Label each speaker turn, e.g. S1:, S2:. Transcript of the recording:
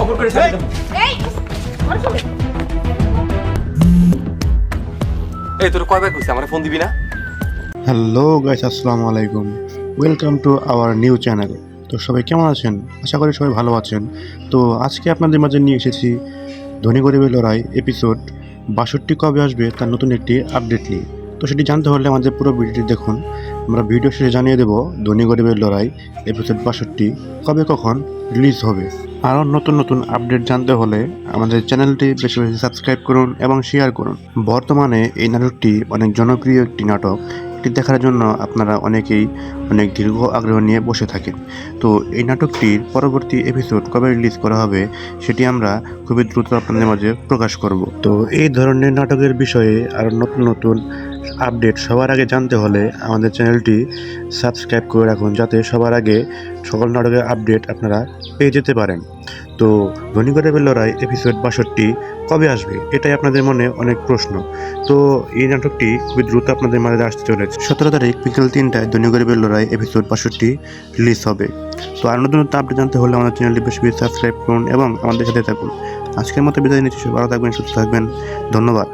S1: অপর করে ছেড়ে দেব। এই তোর কয়বার কইছি আমারে ফোন দিবি না?
S2: হ্যালো গাইস, আসসালামু আলাইকুম। Welcome to our new channel. তো সবাই কেমন আছেন? আশা করি সবাই ভালো আছেন। তো আজকে আপনাদের মাঝে নিয়ে এসেছি ধনী গরিবের লড়াই এপিসোড ৬২ কবে আসবে তার নতুন একটি আপডেট নিয়ে। তো সেটি জানতে হলে আমাদের পুরো ভিডিওটি দেখুন। আমরা ভিডিও শেষে জানিয়ে দেব ধনী গরিবের লড়াই এপিসোড ৬২ কবে কখন রিলিজ হবে। আরও নতুন নতুন আপডেট জানতে হলে আমাদের চ্যানেলটি বেশি বেশি সাবস্ক্রাইব করুন এবং শেয়ার করুন। বর্তমানে এই নাটকটি অনেক জনপ্রিয় একটি নাটক। এটি দেখার জন্য আপনারা অনেকেই অনেক দীর্ঘ আগ্রহ নিয়ে বসে থাকেন। তো এই নাটকটির পরবর্তী এপিসোড কবে রিলিজ করা হবে সেটি আমরা খুবই দ্রুত আপনাদের মাঝে প্রকাশ করব। তো এই ধরনের নাটকের বিষয়ে আরও নতুন নতুন আপডেট সবার আগে জানতে হলে আমাদের চ্যানেলটি সাবস্ক্রাইব করে রাখুন, যাতে সবার আগে সকল নাটকের আপডেট আপনারা পেয়ে যেতে পারেন। তো ধনী গরিবের লড়াই এপিসোড ৬২ কবে আসবে এটাই আপনাদের মনে অনেক প্রশ্ন। তো এই নাটকটি খুবই দ্রুত আপনাদের মাঝে আসতে চলেছে। ১৭ তারিখ বিকেল ৩টায় ধনী গরিবের লড়াই এপিসোড ৬২ রিলিজ হবে। তো আর নতুন নতুন আপডেট জানতে হলে আমাদের চ্যানেলটি বেশি বেশি সাবস্ক্রাইব করুন এবং আমাদের সাথে থাকুন। আজকের মতো বিদায় নিচ্ছি। ভালো থাকবেন, সুস্থ থাকবেন। ধন্যবাদ।